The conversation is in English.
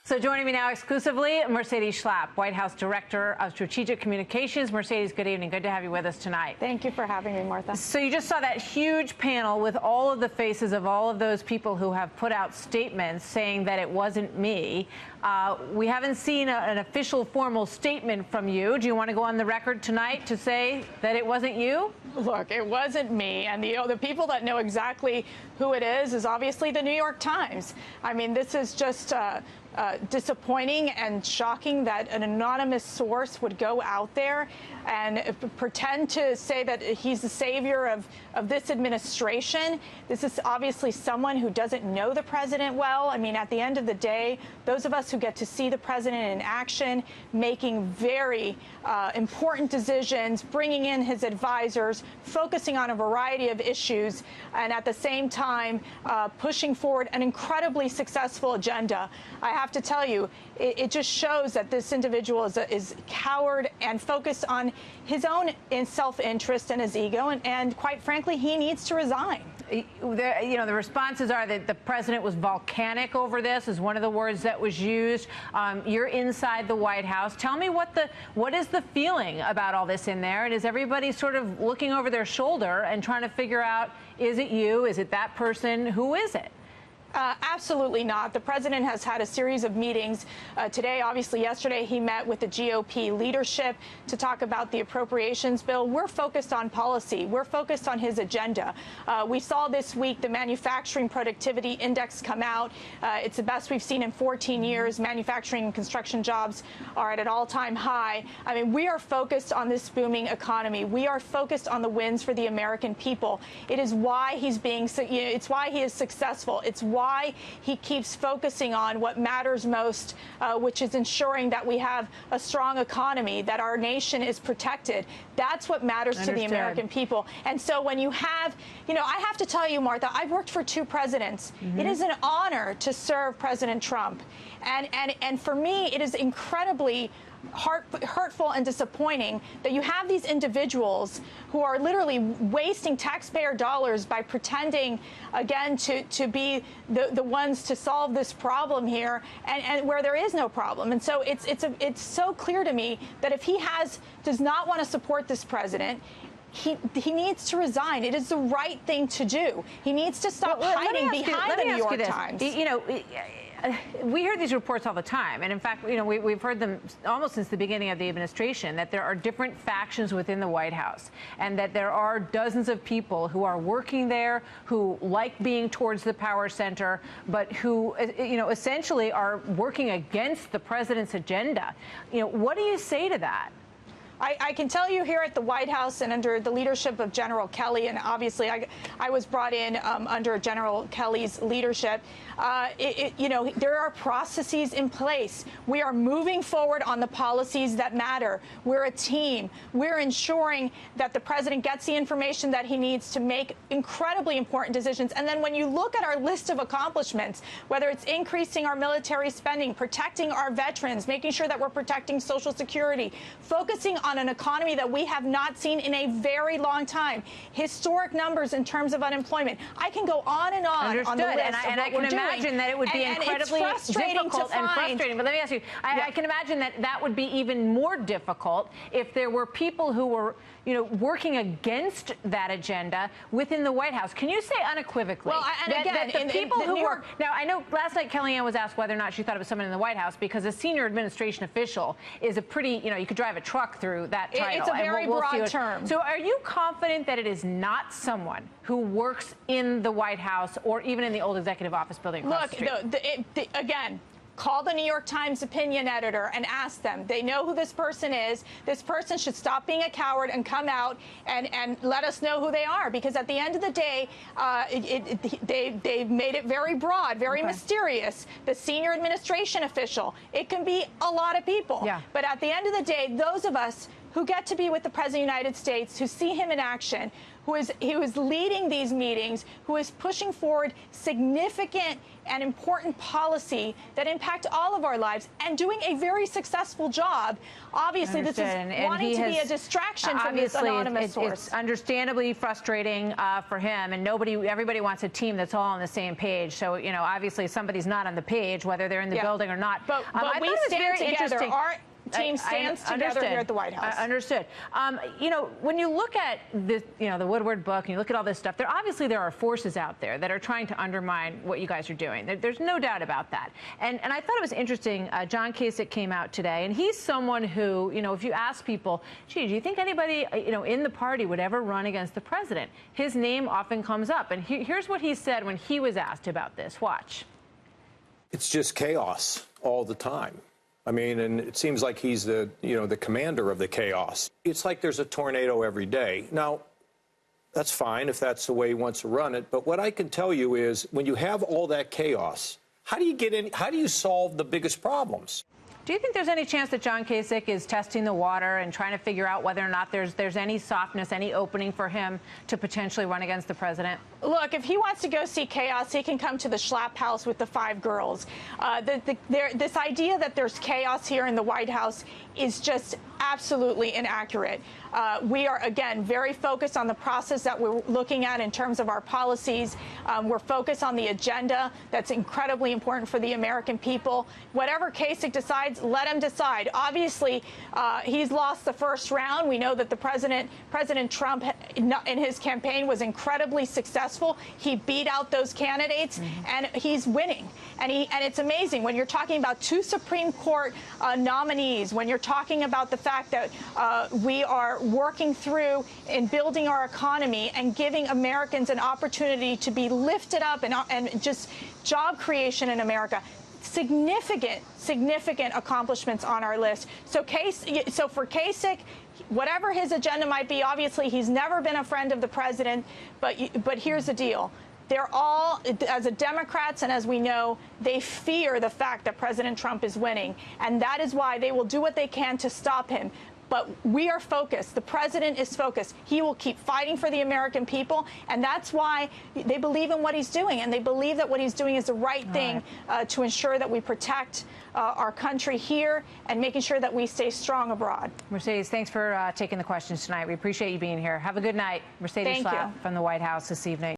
So joining me now exclusively, Mercedes Schlapp, White House Director of Strategic Communications. Mercedes, good evening. Good to have you with us tonight. Thank you for having me, Martha. So you just saw that huge panel with all of the faces of all of those people who have put out statements saying that it wasn't me. We haven't seen an official formal statement from you. Do you want to go on the record tonight to say that it wasn't you? Look, it wasn't me. And the people that know exactly who it is obviously the New York Times. I mean, this is just disappointing and shocking that an anonymous source would go out there and pretend to say that he's the savior of this administration. This is obviously someone who doesn't know the president well. I mean, at the end of the day, those of us who get to see the president in action, making very important decisions, bringing in his advisors, focusing on a variety of issues, and at the same time pushing forward an incredibly successful agenda. I have to tell you, it just shows that this individual is coward and focused on his own self-interest and his ego, and quite frankly, he needs to resign. The responses are that the president was volcanic over this, is one of the words that was used. You're inside the White House. Tell me what is the feeling about all this in there, and is everybody sort of looking over their shoulder and trying to figure out, is it you, is it that person, who is it? Absolutely not. The president has had a series of meetings today. Obviously, yesterday he met with the GOP leadership to talk about the appropriations bill. We're focused on policy. We're focused on his agenda. We saw this week the manufacturing productivity index come out. It's the best we've seen in 14 years. Manufacturing and construction jobs are at an all-time high. I mean, we are focused on this booming economy. We are focused on the wins for the American people. It is why he's it's why he is successful. It's why he keeps focusing on what matters most, which is ensuring that we have a strong economy, that our nation is protected. That's what matters to the American people. And so when you have, I have to tell you, Martha, I've worked for 2 presidents. It is an honor to serve President Trump. And for me, it is incredibly hurtful and disappointing that you have these individuals who are literally wasting taxpayer dollars by pretending, again, to be the ones to solve this problem here, and where there is no problem. And so it's so clear to me that if he does not want to support this president, he needs to resign. It is the right thing to do. He needs to stop hiding behind the New York Times. We hear these reports all the time, and in fact, we've heard them almost since the beginning of the administration, that there are different factions within the White House, and that there are dozens of people who are working there, who like being towards the power center, but who, essentially are working against the president's agenda. What do you say to that? I can tell you here at the White House and under the leadership of General Kelly, and obviously I was brought in under General Kelly's leadership, there are processes in place. We are moving forward on the policies that matter. We're a team. We're ensuring that the president gets the information that he needs to make incredibly important decisions. And then when you look at our list of accomplishments, whether it's increasing our military spending, protecting our veterans, making sure that we're protecting Social Security, focusing on an economy that we have not seen in a very long time, historic numbers in terms of unemployment. I can go on and on on the list and I can imagine that it would be incredibly difficult and frustrating. But let me ask you, I can imagine that would be even more difficult if there were people who were, working against that agenda within the White House. Can you say unequivocally that the people who were... Now, I know last night Kellyanne was asked whether or not she thought it was someone in the White House, because a senior administration official is a pretty, you could drive a truck through that title. It's a very broad term. So are you confident that it is not someone who works in the White House or even in the old executive office building across the street? Again, call the New York Times opinion editor and ask them. They know who this person is. This person should stop being a coward and come out and let us know who they are. Because at the end of the day, they've made it very broad, very mysterious. The senior administration official, it can be a lot of people. But at the end of the day, those of us who get to be with the President of the United States, who see him in action, who is leading these meetings, who is pushing forward significant and important policy that impact all of our lives and doing a very successful job. Obviously, this is wanting to be a distraction from this anonymous source. It's understandably frustrating for him, and everybody wants a team that's all on the same page. So, you know, obviously somebody's not on the page, whether they're in the building or not. But we stand together. Our team stands together here at the White House. Understood. You know, when you look at this, you know, the Woodward book, and you look at all this stuff, there are forces out there that are trying to undermine what you guys are doing. There's no doubt about that. And I thought it was interesting. John Kasich came out today, and he's someone who, you know, if you ask people, gee, do you think anybody, you know, in the party would ever run against the president? His name often comes up. And here's what he said when he was asked about this. Watch. It's just chaos all the time. I mean, and it seems like he's the commander of the chaos. It's like there's a tornado every day. Now, that's fine if that's the way he wants to run it. But what I can tell you is when you have all that chaos, how do you solve the biggest problems? Do you think there's any chance that John Kasich is testing the water and trying to figure out whether or not there's any softness, any opening for him to potentially run against the president? Look, if he wants to go see chaos, he can come to the Schlapp house with the 5 girls. This idea that there's chaos here in the White House is just absolutely inaccurate. We are, again, very focused on the process that we're looking at in terms of our policies. We're focused on the agenda that's incredibly important for the American people. Whatever Kasich decides, let him decide. Obviously, he's lost the first round. We know that President Trump in his campaign was incredibly successful. He beat out those candidates, and he's winning. And it's amazing when you're talking about 2 Supreme Court nominees, when you're talking about the fact that we are working through in building our economy and giving Americans an opportunity to be lifted up and just job creation in America. Significant accomplishments on our list. So for Kasich, whatever his agenda might be, obviously he's never been a friend of the president, but here's the deal. They're all, as Democrats and as we know, they fear the fact that President Trump is winning, and that is why they will do what they can to stop him. But we are focused. The president is focused. He will keep fighting for the American people, and that's why they believe in what he's doing, and they believe that what he's doing is the right thing to ensure that we protect our country here and making sure that we stay strong abroad. Mercedes, thanks for taking the questions tonight. We appreciate you being here. Have a good night. Mercedes Schlapp from the White House this evening.